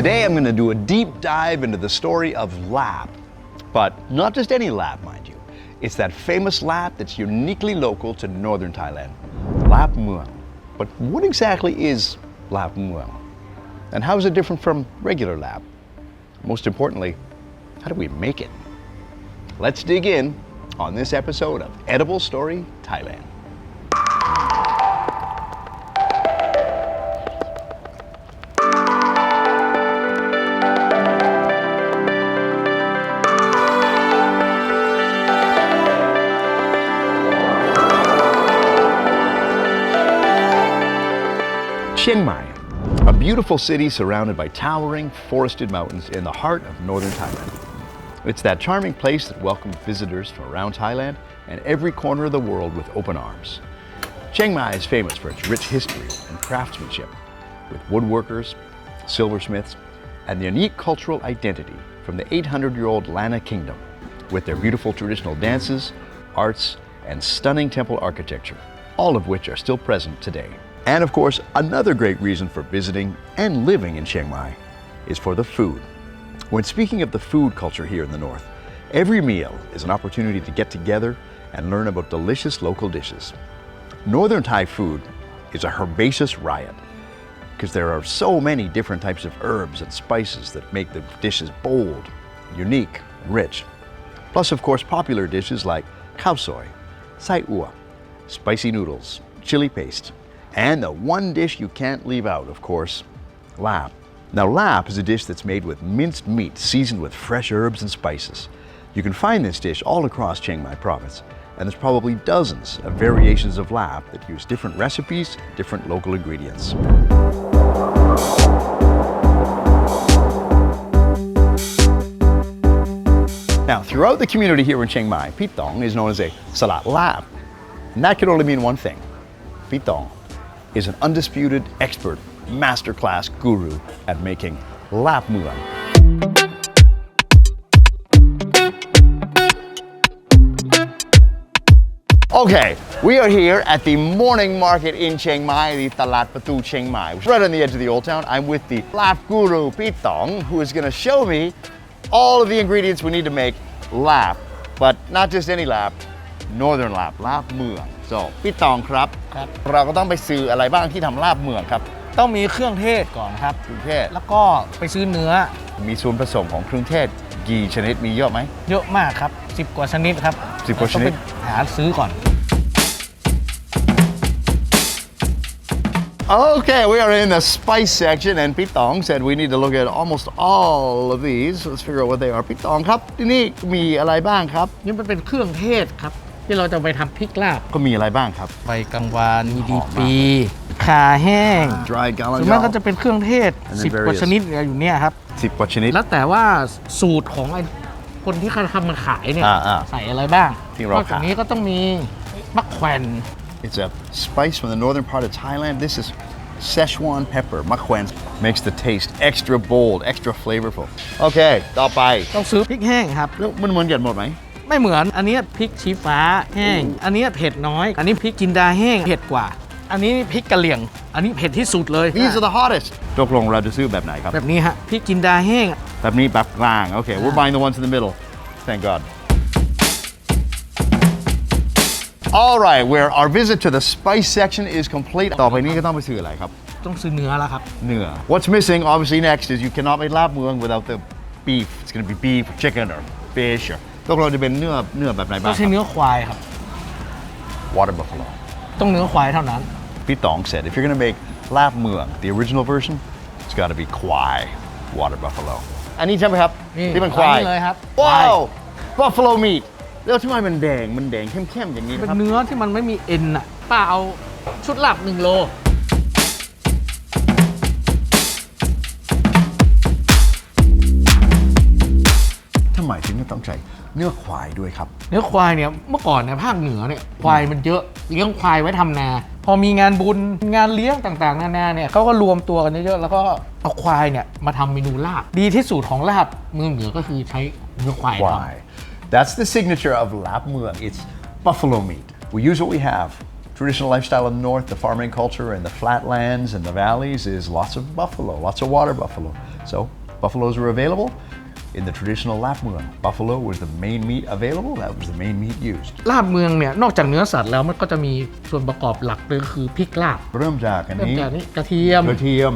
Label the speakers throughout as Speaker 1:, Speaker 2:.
Speaker 1: Today I'm going to do a deep dive into the story of laab, but not just any laab, mind you. It's that famous laab that's uniquely local to northern Thailand, Larb Mueng. But what exactly is Larb Mueng? And how is it different from regular laab? Most importantly, how do we make it? Let's dig in on this episode of Edible Story Thailand. Chiang Mai, a beautiful city surrounded by towering, forested mountains in the heart of northern Thailand. It's that charming place that welcomes visitors from around Thailand and every corner of the world with open arms. Chiang Mai is famous for its rich history and craftsmanship, with woodworkers, silversmiths, and the unique cultural identity from the 800-year-old Lanna Kingdom, with their beautiful traditional dances, arts, and stunning temple architecture, all of which are still present today. And of course, another great reason for visiting and living in Chiang Mai is for the food. When speaking of the food culture here in the north, every meal is an opportunity to get together and learn about delicious local dishes. Northern Thai food is a herbaceous riot because there are so many different types of herbs and spices that make the dishes bold, unique, and rich. Plus, of course, popular dishes like khao soi, sai ua, spicy noodles, chili paste, and the one dish you can't leave out, of course, laab. Now, laab is a dish that's made with minced meat seasoned with fresh herbs and spices. You can find this dish all across Chiang Mai province, and there's probably dozens of variations of laab that use different recipes, different local ingredients. Now, throughout the community here in Chiang Mai, pitong is known as a salat laab, and that can only mean one thing. Pitong is an undisputed expert masterclass guru at making Larb Mueng. Okay, we are here at the morning market in Chiang Mai, the Talat Patu Chiang Mai, right on the edge of the old town. I'm with the laab guru Pitong, who is going to show me all of the ingredients we need to make laab, but not just any laab, northern laab, Larb Mueng. So พี่ตองครับเราก็ต้องไปซื้ออะไรบ้างที่ทำลาบเมืองครับ
Speaker 2: ต้องมีเครื่องเทศก่อนครับ
Speaker 1: เครื่องเทศ
Speaker 2: แล้วก็ไปซื้อเนื้อ
Speaker 1: มีส่วนผสมของเครื่องเทศกี่ชนิดมีเยอะไหม
Speaker 2: เยอะมากครับ10กว่าชนิดครับ
Speaker 1: 10กว่าชนิด
Speaker 2: หาซื้อก่อน
Speaker 1: Okay, we are in the spice section and Pitong said we need to look at almost all of these. Let's figure out what they are. Pitong ครับที่นี่มีอะไรบ้างครับ
Speaker 2: นี่มันเป็นเครื่องเทศครับที่เราจะไปทำพริกลาบ
Speaker 1: ก็มีอะไรบ้างครับ
Speaker 2: ใบกังวานมีดีปีข่าแห้ง
Speaker 1: dried galangal
Speaker 2: ส่วนมากก็จะเป็นเครื่องเทศ10กว่าชนิดอยู่เนี่ยครับ
Speaker 1: 10กว่าชนิด
Speaker 2: แล้วแต่ว่าสูตรของไอ้คนที่เขาทำมาขายเนี่ยใส่อะไรบ้างนอกจากนี้ก็ต้องมีมะแขวน
Speaker 1: It's a spice from the northern part of Thailand. This is Szechuan pepper. Mak Khwen makes the taste extra bold, extra flavorful. Okay, ต่อไป
Speaker 2: ต้องซื้อพริกแห้งครับ
Speaker 1: แล้วมันเหมือนกันหมดไหม
Speaker 2: ไม่เหมือนอันนี้พริกชี้ฟ้าแห้งอันนี้เผ็ดน้อยอันนี้พริกจินดาแห้งเผ็ดกว่าอันนี้พริกกะเหรี่ยงอันนี้เผ็ดที่สุดเลย
Speaker 1: These are the hottest ตกลงเราจะซื้อแบบไหนครับ
Speaker 2: แบบนี้ฮะพริกจินดาแห้ง
Speaker 1: แบบนี้แบบกลาง Okay, we're buying the ones in the middle. Thank God. All right, where our visit to the spice section is complete. ต่อไปนี้ก็ต้องไปซื้ออะไรครับ
Speaker 2: ต้องซื้อเนื้อแล้วครับ
Speaker 1: เนื้อ What's missing obviously next is you cannot make Larb Mueng without the beef. It's going to be beef or chicken or fish or ตกลงจะเป็นเนื้อแบบไหนบ้าง
Speaker 2: ต้องใช้เนื้อควายครับ
Speaker 1: Water buffalo
Speaker 2: ต้องเนื้อควายเท่านั้น
Speaker 1: Pitong said if you're going to make Larb Mueng the original version it's got to be kwai water buffalo อันนี้ใช่ไหมครับที่มันควาย
Speaker 2: เลยครับ
Speaker 1: Wow buffalo meat แล้วทำไมมันแดงเข้มๆอย่างนี้
Speaker 2: เป็น
Speaker 1: ครับ
Speaker 2: เนื้อที่มันไม่มีเอ็นอ่ะป้าเอาชุดลาบ1 โล
Speaker 1: ทำไมถึงต้องใช้เนื้อควายด้วยครับ
Speaker 2: เนื้อควายเนี่ยเมื่อก่อนในภาคเหนือเนี่ยควายมันเยอะเลี้ยงควายไว้ทำนาพอมีงานบุญงานเลี้ยงต่างๆนานาเนี่ยเขาก็รวมตัวกันเยอะๆแล้วก็เอาควายเนี่ยมาทำเมนูลาบดีที่สุดของลาบเมืองเหนือก็คือใช้เนื้อควายทำ
Speaker 1: That's the signature of Larb Mueng. It's buffalo meat. We use what we have. Traditional lifestyle in the north, the farming culture and the flatlands and the valleys is lots of buffalo, lots of water buffalo. So buffaloes were available in the traditional Larb Mueng. Buffalo was the main meat available. That was the main meat used.
Speaker 2: ลาบเมืองเนี่ยนอกจากเนื้อสัตว์แล้วมันก็จะมีส่วนประกอบหลักเลยก็คือพริกลาบ
Speaker 1: เริ่มจากอัน
Speaker 2: เริ่ม
Speaker 1: นี้
Speaker 2: จากนี้กระเทียม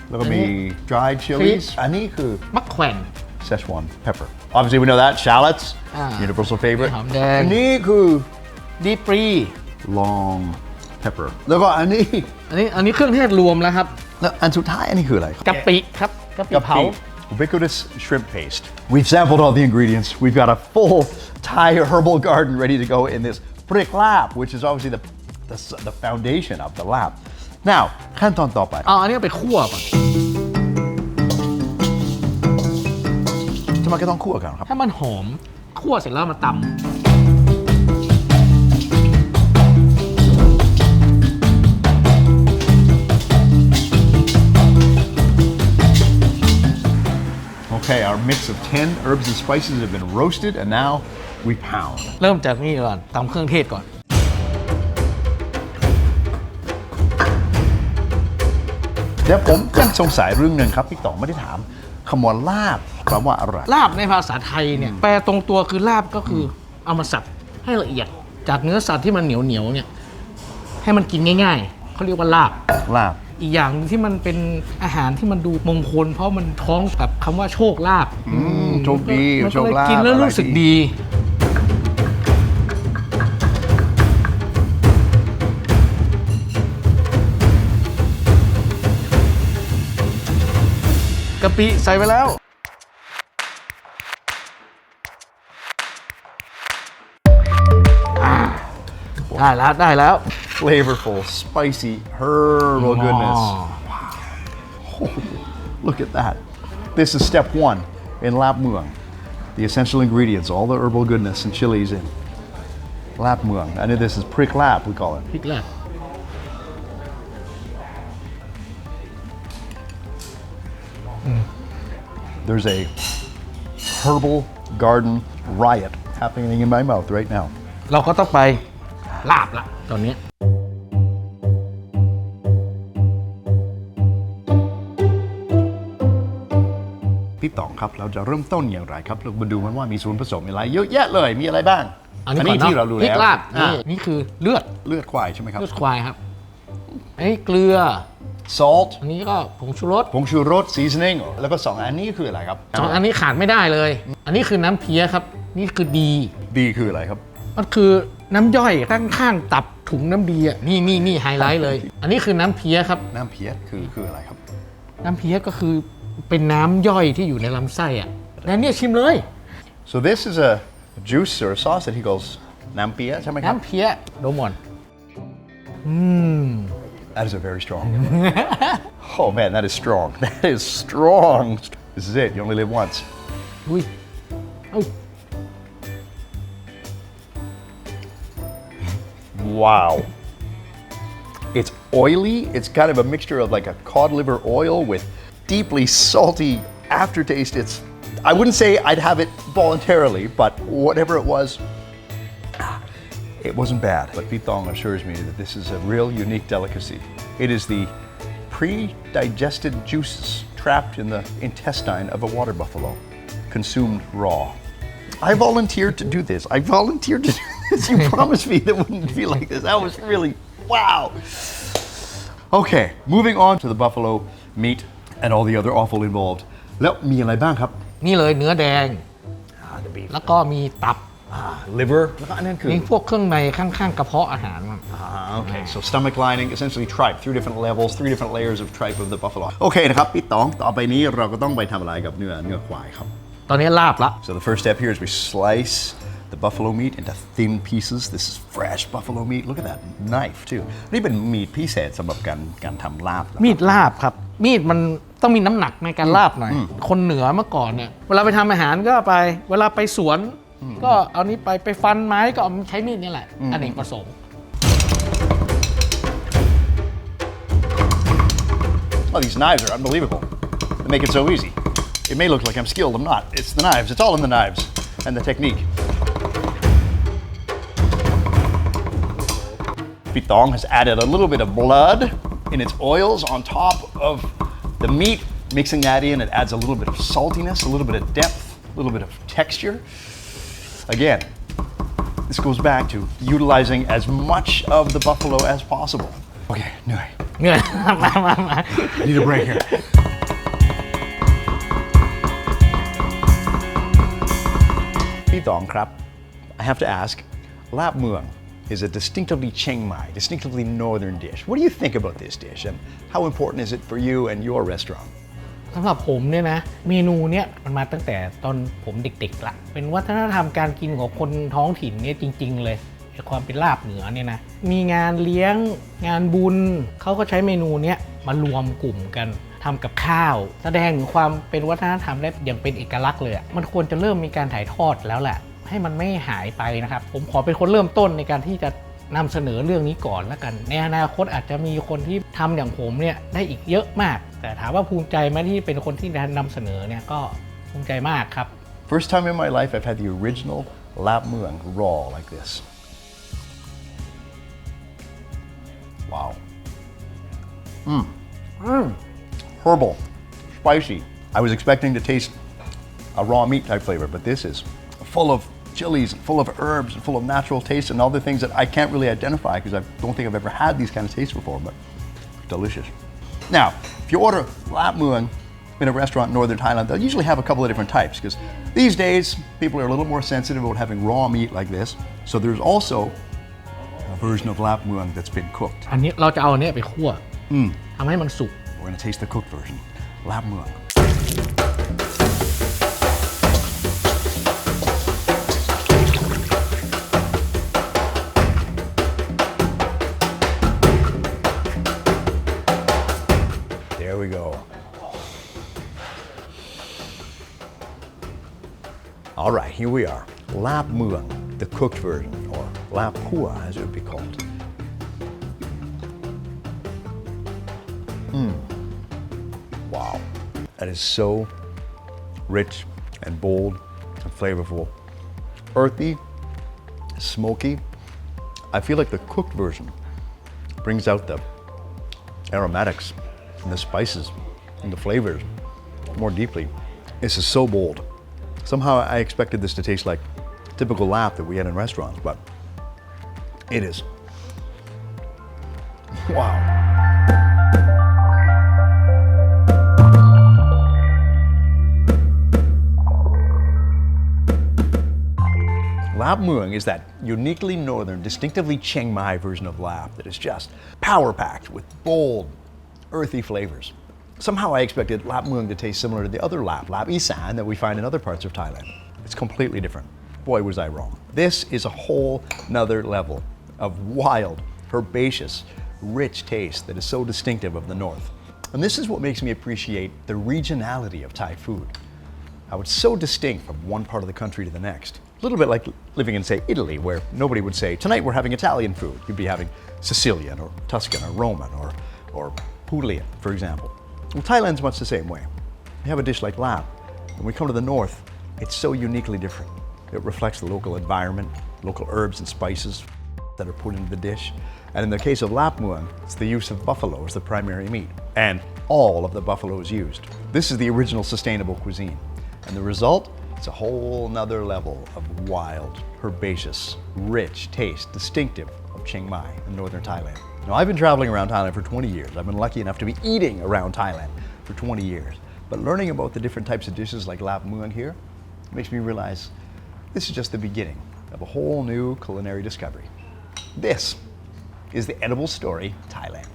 Speaker 1: แล้วก็มี dried chilies อันนี้คือ
Speaker 2: มะแขวน
Speaker 1: Szechuan pepper. Obviously we know that shallots, universal favorite.
Speaker 2: หอมแดง
Speaker 1: อันนี้คือ
Speaker 2: ดีปรี
Speaker 1: long pepper. แล้วก็อันนี้
Speaker 2: อันนี้เครื่องเทศรวมแล้วครับ
Speaker 1: แล้วอันสุดท้ายอันนี้คืออะไร
Speaker 2: กะปิครับกะปิเผา
Speaker 1: Ubiquitous shrimp paste. We've sampled all the ingredients. We've got a full Thai herbal garden ready to go in this brick lab, which is obviously the foundation of the lab. Now, ขั้นตอนต่อไป
Speaker 2: อันนี้ไปคั่วก่อน
Speaker 1: ทำไมก็ต้องคั่วกันครับ
Speaker 2: ให้มันหอมคั่วเสร็จแล้วมาตำ
Speaker 1: Okay, our mix of 10 herbs and spices have been roasted and now we pound.
Speaker 2: เริ่มจากนี่ก่อนตำเครื่องเทศก่อน
Speaker 1: เดี๋ยวผมยังสงสัยเรื่องหนึ่งครับพี่ต่อไม่ได้ถามคำว่าลาบแปลว่าอะไร
Speaker 2: ลาบในภาษาไทยเนี่ยแปลตรงตัวคือลาบก็คือเอามาสับให้ละเอียดจากเนื้อสัตว์ที่มันเหนียวเนี่ยให้มันกินง่ายๆเขาเรียกว่าลาบ
Speaker 1: ลาบ
Speaker 2: อีกอย่างที่มันเป็นอาหารที่มันดูมงคลเพราะมันท้องกับคำว่าโชคลาภ
Speaker 1: โชคดี
Speaker 2: มัน
Speaker 1: โช
Speaker 2: ก็
Speaker 1: ค
Speaker 2: เลย
Speaker 1: ลาภ
Speaker 2: กินแล้วรู้สึกดีกะปิใส่ไปแล้วได้แล้ว
Speaker 1: flavorful spicy herbal goodness look at that this is step 1 in Larb Mueng the essential ingredients all the herbal goodness and chilies in Larb Mueng and this is prick lab we call it
Speaker 2: พริกลาบ
Speaker 1: there's a herbal garden riot happening in my mouth right now
Speaker 2: เราก็ต้องไปลาบละตอนนี้
Speaker 1: พี่ต๋องครับเราจะเริ่มต้นอย่างไรครับเรามาดูมันว่ามีส่วนผสมอะไรเยอะแยะเลยมีอะไรบ้าง
Speaker 2: อันนี้ที่เรารู้แล้วพริกลาบนี่คือเลือด
Speaker 1: ควายใช่ไหมครับ
Speaker 2: เลือดควายครับอันนี้เกลือ
Speaker 1: salt
Speaker 2: อันนี้ก็ผงชูรส
Speaker 1: seasoning แล้วก็2อันนี้คืออะไรครับ
Speaker 2: 2อันนี้ขาดไม่ได้เลย อันนี้คือน้ำเพี้ยครับนี่คือดี
Speaker 1: ดีคืออะไรครับ
Speaker 2: มันคือน้ำย่อยข้างๆตับถุงน้ำดีอ่ะนี่ไฮไลท์เลย อันนี้คือน้ำเพี้ยครับ
Speaker 1: น้ำเพี้ยคืออะไรครับ
Speaker 2: น้ำเพี้ยก็คือเป็นน้ำย่อยที่อยู่ในลำไส้อ่ะแล้วเนี่ยชิมเลย
Speaker 1: so this is a juice or a sauce that he calls น้ำเพี้ยใช่ไหมครับ
Speaker 2: น้ำเพี้ยโดมอน
Speaker 1: that is a very strong oh man that is strong that is strong this is it you only live once
Speaker 2: อุ้ย
Speaker 1: wow it's oily it's kind of a mixture of like a cod liver oil with deeply salty aftertaste it's I wouldn't say I'd have it voluntarily but whatever it was it wasn't bad but Pitong assures me that this is a real unique delicacy it is the pre-digested juices trapped in the intestine of a water buffalo consumed raw I volunteered to do this I volunteered to do this you promised me that it wouldn't be like this that was really wow okay moving on to the buffalo meat and all the other offal involved แล้วมีอะไรบ้างครับ
Speaker 2: นี่เลยเนื้อแดง แล้วก็มีตับ
Speaker 1: liver แล้วก็อันนั้นคือ
Speaker 2: มีพวกเครื่องในข้างๆกระเพาะอาหารมัน
Speaker 1: okay so stomach lining essentially tripe 3 different levels 3 different layers of tripe of the buffalo โอเคนะครับพี่ต๋องต่อไปนี้เราก็ต้องไปทำอะไรกับเนื้อควายครับ
Speaker 2: ตอนนี้ลาบละ
Speaker 1: so the first step here is we slice the buffalo meat into thin pieces this is fresh buffalo meat look at that knife too นี่เป็นมีดพิเศษสำหรับการทำลาบ
Speaker 2: มีดลาบครับมีดมันต้องมีน้ำหนักในการลาบหน่อยคนเหนือเมื่อก่อนเนี่ยเวลาไปทำอาหารก็ไปเวลาไปสวนก็เอานี้ไปฟันไม้ก็เอาใช้มีดนี่แหละอเนกประสงค์
Speaker 1: oh these knives are unbelievable they make it so easy it may look like I'm skilled I'm not it's the knives it's all in the knives and the technique Pitong has added a little bit of blood in its oils on top of the meat Mixing that in, it adds a little bit of saltiness, a little bit of depth, a little bit of texture. Again, this goes back to utilizing as much of the buffalo as possible. Okay, เหนื่อย
Speaker 2: เนี่ย มา
Speaker 1: Need a break here. Pitong krap, I have to ask, Larb Mueng is a distinctively Chiang Mai, distinctively northern dish. What do you think about this dish and how important is it for you and your restaurant?
Speaker 2: สำหรับผมเนี่ยนะเมนูเนี่ยมันมาตั้งแต่ตอนผมเด็กๆละเป็นวัฒนธรรมการกินของคนท้องถิ่นเนี่ยจริงๆเลยไอ้ความเป็นลาบเหนือเนี่ยนะมีงานเลี้ยงงานบุญเขาก็ใช้เมนูเนี้ยมารวมกลุ่มกันทำกับข้าวแสดงถึงความเป็นวัฒนธรรมได้อย่างเป็นเอกลักษณ์เลยมันควรจะเริ่มมีการถ่ายทอดแล้วแหละให้มันไม่หายไปนะครับผมขอเป็นคนเริ่มต้นในการที่จะนำเสนอเรื่องนี้ก่อนแล้วกันในอนาคตอาจจะมีคนที่ทำอย่างผมเนี่ยได้อีกเยอะมากแต่ถามว่าภูมิใจไหมที่เป็นคนที่นำเสนอเนี่ยก็ภูมิใจมากครับ
Speaker 1: First time in my life I've had the original Larb Mueng raw like this. Wow. Herbal, spicy. I was expecting to taste a raw meat type flavor, but this is full of chilies, full of herbs, and full of natural taste and other things that I can't really identify because I don't think I've ever had these kind of tastes before, but delicious. Now, if you order Larb Mueng in a restaurant in northern Thailand, they'll usually have a couple of different types because these days people are a little more sensitive about having raw meat like this. So there's also a version of Larb Mueng that's been cooked.
Speaker 2: อันนี้เราจะเอาอันนี้ไปคั่วทำให้มันสุก
Speaker 1: We're going to taste the cooked version. Larb Mueng. There we go. All right, here we are. Larb Mueng, the cooked version, or laab pua as it would be called. Wow, that is so rich and bold and flavorful. Earthy, smoky. I feel like the cooked version brings out the aromatics and the spices and the flavors more deeply. This is so bold. Somehow I expected this to taste like typical laab that we had in restaurants, but it is. Wow. Larb Mueng is that uniquely northern, distinctively Chiang Mai version of laab that is just power-packed with bold, earthy flavors. Somehow I expected Larb Mueng to taste similar to the other laab isan, that we find in other parts of Thailand. It's completely different. Boy, was I wrong. This is a whole nother level of wild, herbaceous, rich taste that is so distinctive of the north. And this is what makes me appreciate the regionality of Thai food. How it's so distinct from one part of the country to the next. A little bit like living in, say, Italy, where nobody would say, tonight we're having Italian food. You'd be having Sicilian or Tuscan or Roman or Pulian, for example. Well, Thailand's much the same way. We have a dish like laab. When we come to the north, it's so uniquely different. It reflects the local environment, local herbs and spices that are put into the dish. And in the case of Larb Mueng, it's the use of buffalo as the primary meat. And all of the buffalo is used. This is the original sustainable cuisine. And the result? It's a whole nother level of wild, herbaceous, rich taste, distinctive of Chiang Mai in northern Thailand. Now, I've been traveling around Thailand for 20 years. I've been lucky enough to be eating around Thailand for 20 years. But learning about the different types of dishes like Larb Mueng here makes me realize this is just the beginning of a whole new culinary discovery. This is the Edible Story Thailand.